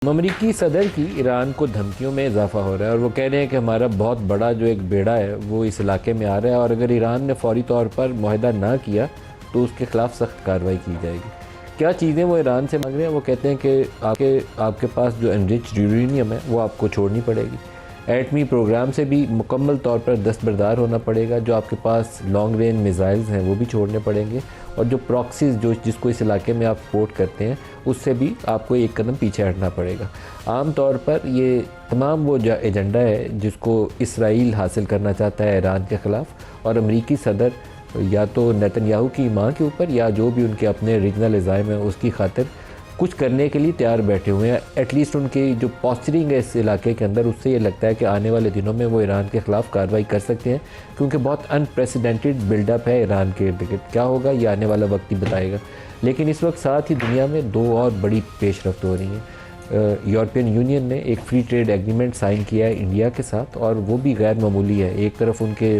अमरीकी सदर की ईरान को धमकियों में इजाफा हो रहा है और वो कह रहे हैं कि हमारा बहुत बड़ा जो एक बेड़ा है वो इस इलाके में आ रहा है और अगर ईरान ने फौरी तौर पर मुआहदा ना किया तो उसके ख़िलाफ़ सख्त कार्रवाई की जाएगी। क्या चीज़ें वो ईरान से मांग रहे हैं? वो कहते हैं कि आपके पास जो एनरिच्ड यूरेनियम है वो आपको छोड़नी पड़ेगी। एटमी प्रोग्राम से भी मुकम्मल तौर पर दस्तबरदार होना पड़ेगा। जो आपके पास लॉन्ग रेंज मिसाइल्स हैं वो भी छोड़ने पड़ेंगे और जो प्रॉक्सीज जिसको इस इलाके में आप सपोर्ट करते हैं उससे भी आपको एक कदम पीछे हटना पड़ेगा। आम तौर पर ये तमाम वो जो एजेंडा है जिसको इसराइल हासिल करना चाहता है ईरान के ख़िलाफ़, और अमरीकी सदर या तो नेतन्याहू की मां के ऊपर या जो भी उनके अपने रीजनल इज़ाइम है उसकी खातिर कुछ करने के लिए तैयार बैठे हुए हैं। एटलीस्ट उनकी जो पॉस्चरिंग है इस इलाके के अंदर, उससे ये लगता है कि आने वाले दिनों में वो ईरान के ख़िलाफ़ कार्रवाई कर सकते हैं, क्योंकि बहुत अनप्रेसिडेंटेड बिल्डअप है ईरान के इर्द गिर्द। क्या होगा ये आने वाला वक्त ही बताएगा। लेकिन इस वक्त साथ ही दुनिया में दो और बड़ी पेशरफ्त हो रही हैं। यूरोपियन यूनियन ने एक फ्री ट्रेड एग्रीमेंट साइन किया है इंडिया के साथ और वो भी गैर मामूली है। एक तरफ उनके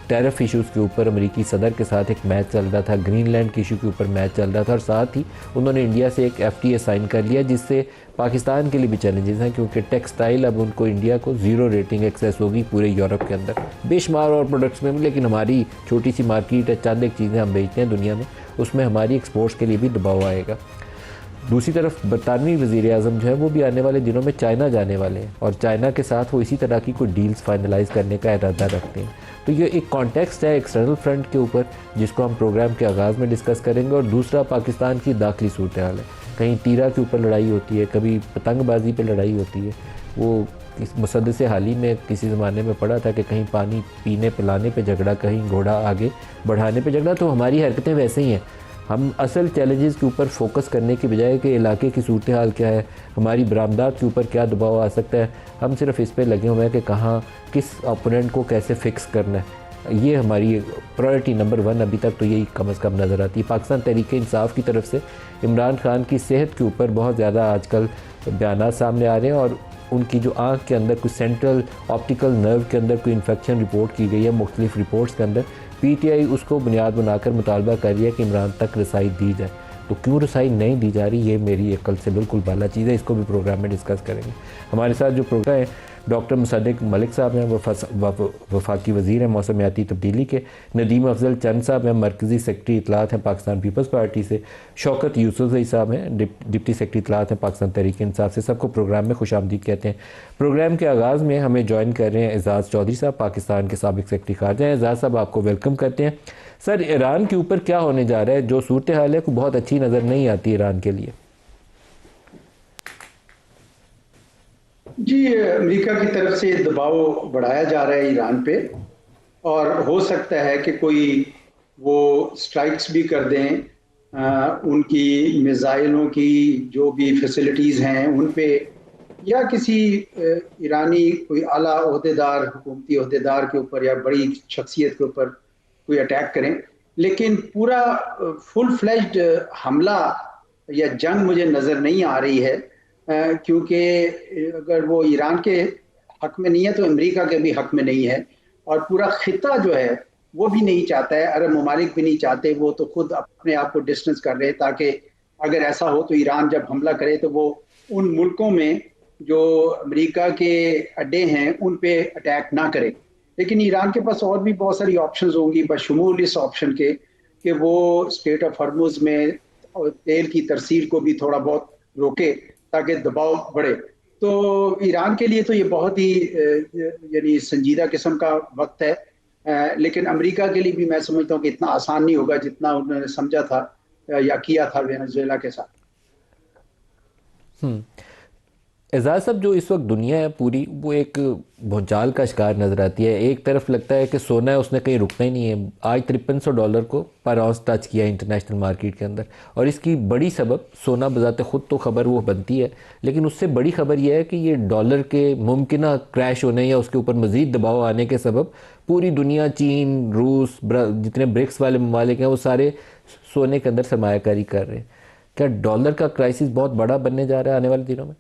टैरिफ इश्यूज़ के ऊपर अमेरिकी सदर के साथ एक मैच चल रहा था, ग्रीनलैंड के इशू के ऊपर मैच चल रहा था, और साथ ही उन्होंने इंडिया से एक FTA साइन कर लिया जिससे पाकिस्तान के लिए भी चैलेंजेस हैं, क्योंकि टेक्सटाइल अब उनको इंडिया को ज़ीरो रेटिंग एक्सेस होगी पूरे यूरोप के अंदर बेशुमार और प्रोडक्ट्स में। लेकिन हमारी छोटी सी मार्केट है, चंद एक चीज़ें हम बेचते हैं दुनिया में, उसमें हमारी एक्सपोर्ट्स के लिए भी दबाव आएगा। दूसरी तरफ बरतानवी वज़ीर आज़म जो है वो भी आने वाले दिनों में चाइना जाने वाले हैं और चाइना के साथ वो इसी तरह की कोई डील्स फाइनलाइज करने का इरादा रखते हैं। तो ये एक कॉन्टेक्स्ट है एक्सटर्नल फ्रंट के ऊपर जिसको हम प्रोग्राम के आगाज़ में डिस्कस करेंगे। और दूसरा पाकिस्तान की दाखिली सूरत हाल है। कहीं तीरा के ऊपर लड़ाई होती है, कभी पतंगबाजी पर लड़ाई होती है। वो इस मुसद्दस हाल ही में किसी ज़माने में पड़ा था कि कहीं पानी पीने पिलाने पे झगड़ा, कहीं घोड़ा आगे बढ़ाने पे झगड़ा। तो हमारी हरकतें वैसे ही हैं। हम असल चैलेंजेस के ऊपर फोकस करने की बजाय कि इलाके की सूरत हाल क्या है, हमारी बरामदात के ऊपर क्या दबाव आ सकता है, हम सिर्फ इस पे लगे हुए हैं कि कहाँ किस ओपोनेंट को कैसे फ़िक्स करना है। ये हमारी प्रायोरिटी नंबर 1 अभी तक तो यही कम से कम नज़र आती है। पाकिस्तान तहरीक इंसाफ की तरफ से इमरान खान की सेहत के ऊपर बहुत ज़्यादा आजकल बयान सामने आ रहे हैं और उनकी जो आँख के अंदर कोई सेंट्रल ऑप्टिकल नर्व के अंदर कोई इन्फेक्शन रिपोर्ट की गई है मुख्तलिफ रिपोर्ट्स के अंदर। PTI उसको बुनियाद बनाकर मुतालबा कर रही है कि इमरान तक रसाई दी जाए। तो क्यों रसाई नहीं दी जा रही, ये मेरी अकल से बिल्कुल बाला चीज़ है। इसको भी प्रोग्राम में डिस्कस करेंगे। हमारे साथ जो प्रोग्राम है डॉक्टर मुसद्दिक मलिक साहब हैं, वफाकी वज़ीर हैं मौसमियाती तब्दीली के। नदीम अफजल चंद साहब हैं, मरकज़ी सेक्रेटरी इत्तलात हैं पाकिस्तान पीपल्स पार्टी से। शौकत यूसुफ़ज़ई साहब हैं, डिप्टी सेक्रेटरी इत्तलात हैं पाकिस्तान तहरीक इंसाफ से। सबको प्रोग्राम में खुशामदीद कहते हैं। प्रोग्राम के आगाज़ में हमें ज्वाइन कर रहे हैं एजाज़ चौधरी साहब, पाकिस्तान के साबिक़ सेक्रेटरी ख़ारजा। एजाज़ साहब आपको वेलकम करते हैं। सर, ईरान के ऊपर क्या होने जा रहा है? जो सूरत हाल है को बहुत अच्छी नज़र नहीं आती ईरान के लिए। जी, अमेरिका की तरफ से दबाव बढ़ाया जा रहा है ईरान पे और हो सकता है कि कोई वो स्ट्राइक्स भी कर दें। उनकी मिसाइलों की जो भी फैसिलिटीज़ हैं उन पे, या किसी ईरानी कोई आला ओहदेदार, हुकूमती ओहदेदार के ऊपर या बड़ी शख्सियत के ऊपर कोई अटैक करें। लेकिन पूरा फुल फ्लेज्ड हमला या जंग मुझे नज़र नहीं आ रही है, क्योंकि अगर वो ईरान के हक में नहीं है तो अमेरिका के भी हक में नहीं है। और पूरा खिता जो है वो भी नहीं चाहता है, अरब ममालिक भी नहीं चाहते। वो तो खुद अपने आप को डिस्टेंस कर रहे हैं ताकि अगर ऐसा हो तो ईरान जब हमला करे तो वो उन मुल्कों में जो अमेरिका के अड्डे हैं उन पे अटैक ना करे। लेकिन ईरान के पास और भी बहुत सारी ऑप्शंस होंगी, बशमूल इस ऑप्शन के कि वो स्टेट ऑफ हॉर्मुज़ में तेल की तरसील को भी थोड़ा बहुत रोके ताकि दबाव बढ़े। तो ईरान के लिए तो ये बहुत ही यानी संजीदा किस्म का वक्त है। लेकिन अमेरिका के लिए भी मैं समझता हूँ कि इतना आसान नहीं होगा जितना उन्होंने समझा था या किया था वेनेजुएला के साथ। एजाज साहब, जो इस वक्त दुनिया है पूरी वो एक भूचाल का शिकार नज़र आती है। एक तरफ लगता है कि सोना है उसने कहीं रुकना ही नहीं है। आज $5300 को पर आउंस टच किया इंटरनेशनल मार्केट के अंदर, और इसकी बड़ी सबब सोना बजाते खुद तो खबर वो बनती है, लेकिन उससे बड़ी खबर यह है कि ये डॉलर के मुमकिन क्रैश होने या उसके ऊपर मज़ीद दबाव आने के सबब पूरी दुनिया, चीन, रूस, जितने ब्रिक्स वाले ममालिक हैं वो सारे सोने के अंदर सरमायाकारी कर रहे हैं। क्या डॉलर का क्राइसिस बहुत बड़ा बनने जा रहा है आने वाले दिनों में?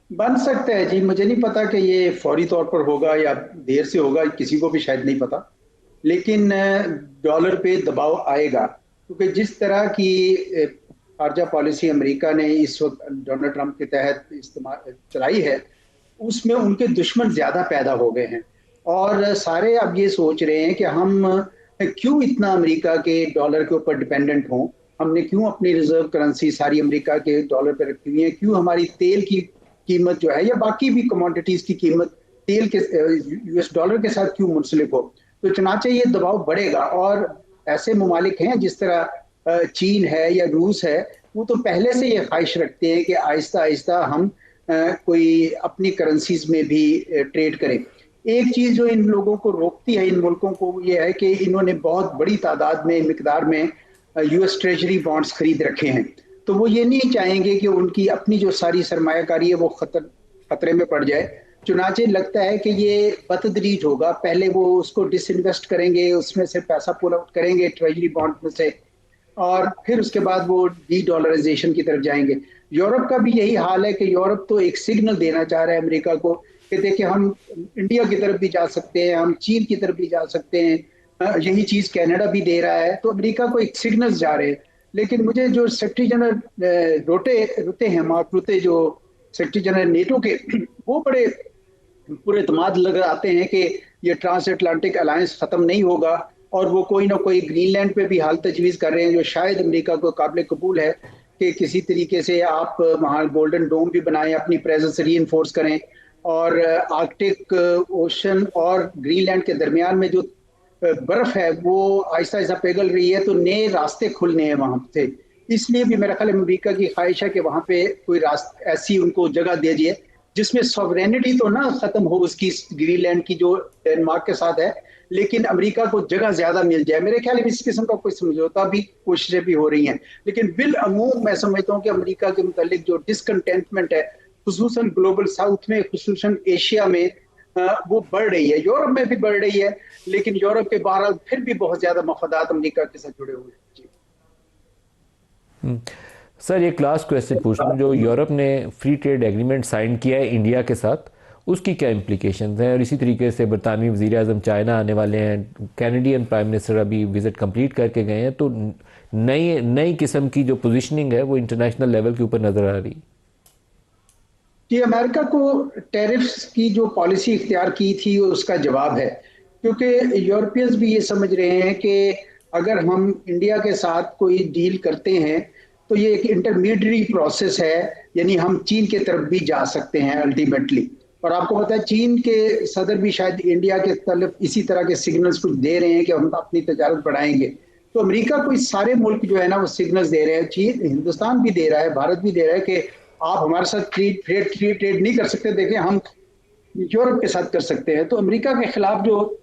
बन सकता है जी, मुझे नहीं पता कि ये फौरी तौर पर होगा या देर से होगा, किसी को भी शायद नहीं पता। लेकिन डॉलर पे दबाव आएगा क्योंकि जिस तरह की खारजा पॉलिसी अमेरिका ने इस वक्त डोनाल्ड ट्रंप के तहत इस्तेमाल चलाई है, उसमें उनके दुश्मन ज्यादा पैदा हो गए हैं। और सारे अब ये सोच रहे हैं कि हम क्यों इतना अमेरिका के डॉलर के ऊपर डिपेंडेंट हों, हमने क्यों अपनी रिजर्व करेंसी सारी अमेरिका के डॉलर पर रखी हुई है, क्यों हमारी तेल की कीमत जो है या बाकी भी कमोडिटीज की कीमत तेल के यूएस डॉलर के साथ क्यों मुंसलिक हो। तो चुनाचे ये दबाव बढ़ेगा। और ऐसे ममालिक हैं जिस तरह चीन है या रूस है, वो तो पहले से ये ख्वाहिश रखते हैं कि आहिस्ता आहिस्ता हम कोई अपनी करेंसीज में भी ट्रेड करें। एक चीज जो इन लोगों को रोकती है, इन मुल्कों को, ये है कि इन्होंने बहुत बड़ी तादाद में मिकदार में यूएस ट्रेजरी बॉन्ड्स खरीद रखे हैं। तो वो ये नहीं चाहेंगे कि उनकी अपनी जो सारी सरमायाकारी है वो खतरे में पड़ जाए। चुनाचे लगता है कि ये बतदरीज होगा, पहले वो उसको डिसइन्वेस्ट करेंगे, उसमें से पैसा पुल आउट करेंगे ट्रेजरी बॉन्ड में से, और फिर उसके बाद वो डी डॉलराइजेशन की तरफ जाएंगे। यूरोप का भी यही हाल है कि यूरोप तो एक सिग्नल देना चाह रहा है अमेरिका को कि देखिए हम इंडिया की तरफ भी जा सकते हैं, हम चीन की तरफ भी जा सकते हैं, यही चीज कनाडा भी दे रहा है। तो अमेरिका को एक सिग्नल जा रहे हैं। लेकिन मुझे जो सेक्रेटरी जनरल रुते हैं, मार्क रुते, जो सेक्रेटरी जनरल नेटो के, वो बड़े पूरे एतमाद लगाते हैं कि ये ट्रांस अटलांटिक अलायंस खत्म नहीं होगा, और वो कोई ना कोई ग्रीनलैंड पे भी हाल तजवीज़ कर रहे हैं जो शायद अमेरिका को काबिल कबूल है कि किसी तरीके से आप वहाँ गोल्डन डोम भी बनाएं, अपनी प्रेजेंस रीइंफोर्स करें, और आर्कटिक ओशन और ग्रीनलैंड के दरमियान में जो बर्फ है वो आहिस्ता आहिस्ता पिघल रही है, तो नए रास्ते खुलने हैं वहां से। इसलिए भी मेरा ख्याल है अमेरिका की ख्वाहिश है कि वहां पे कोई रास्ता ऐसी उनको जगह दे दिए जिसमें सॉवरेनिटी तो ना खत्म हो उसकी ग्रीनलैंड की जो डेनमार्क के साथ है, लेकिन अमेरिका को जगह ज्यादा मिल जाए। मेरे ख्याल में इस किस्म का कोई समझौता भी, कोशिशें भी हो रही हैं। लेकिन बिल अमूम मैं समझता हूँ कि अमेरिका के मुतालिक जो डिसकंटेंटमेंट है, खुसूसन ग्लोबल साउथ में, खुसूसन एशिया में, वो बढ़ रही है, यूरोप में भी बढ़ रही है, लेकिन यूरोप के बहरहाल फिर भी बहुत ज्यादा मफादात अमेरिका के साथ जुड़े हुए हैं। जी सर, एक लास्ट क्वेश्चन पूछना, जो यूरोप ने फ्री ट्रेड एग्रीमेंट साइन किया है इंडिया के साथ, उसकी क्या इम्प्लीकेशंस हैं? और इसी तरीके से बरतानवी वज़ीर आज़म चाइना आने वाले हैं, कैनेडियन प्राइम मिनिस्टर अभी विज़िट कंप्लीट करके गए हैं, तो नई नई किस्म की जो पोजीशनिंग है वो इंटरनेशनल लेवल के ऊपर नज़र आ रही है। कि अमेरिका को टैरिफ्स की जो पॉलिसी इख्तियार की थी उसका जवाब है, क्योंकि यूरोपियंस भी ये समझ रहे हैं कि अगर हम इंडिया के साथ कोई डील करते हैं तो ये एक इंटरमीडिएटरी प्रोसेस है, यानी हम चीन के तरफ भी जा सकते हैं अल्टीमेटली। और आपको पता है चीन के सदर भी शायद इंडिया के तरफ इसी तरह के सिग्नल्स कुछ दे रहे हैं कि हम अपनी तजारत बढ़ाएंगे। तो अमेरिका को इस सारे मुल्क जो है ना वो सिग्नल्स दे रहे हैं, चीन, हिंदुस्तान भी दे रहा है, भारत भी दे रहा है कि आप हमारे साथ फ्री ट्रेड नहीं कर सकते, देखें हम यूरोप के साथ कर सकते हैं। तो अमेरिका के खिलाफ जो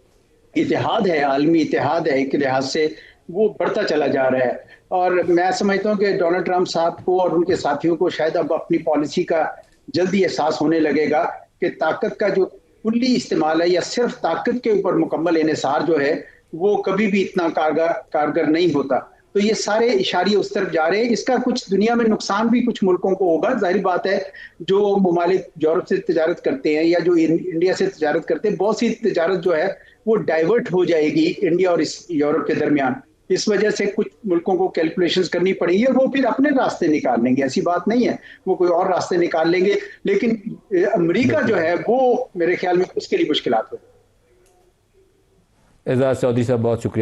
इतिहाद है, आलमी इतिहाद है एक लिहाज से, वो बढ़ता चला जा रहा है। और मैं समझता हूँ कि डोनाल्ड ट्रंप साहब को और उनके साथियों को शायद अब अपनी पॉलिसी का जल्दी एहसास होने लगेगा कि ताकत का जो कुल्ली इस्तेमाल है या सिर्फ ताकत के ऊपर मुकम्मल इन्हिसार जो है वो कभी भी इतना कारगर नहीं होता। तो ये सारे इशारे उस तरफ जा रहे हैं। इसका कुछ दुनिया में नुकसान भी कुछ मुल्कों को होगा, जाहिर बात है। जो ममालिक यूरोप से तजारत करते हैं या जो इंडिया से तजारत करते हैं, बहुत सी तजारत जो है वो डाइवर्ट हो जाएगी इंडिया और यूरोप के दरमियान। इस वजह से कुछ मुल्कों को कैलकुलेशंस करनी पड़ेगी और वो फिर अपने रास्ते निकाल लेंगे, ऐसी बात नहीं है, वो कोई और रास्ते निकाल लेंगे। लेकिन अमेरिका जो है वो मेरे ख्याल में उसके लिए मुश्किलात होगी। एजाज चौधरी साहब, बहुत शुक्रिया।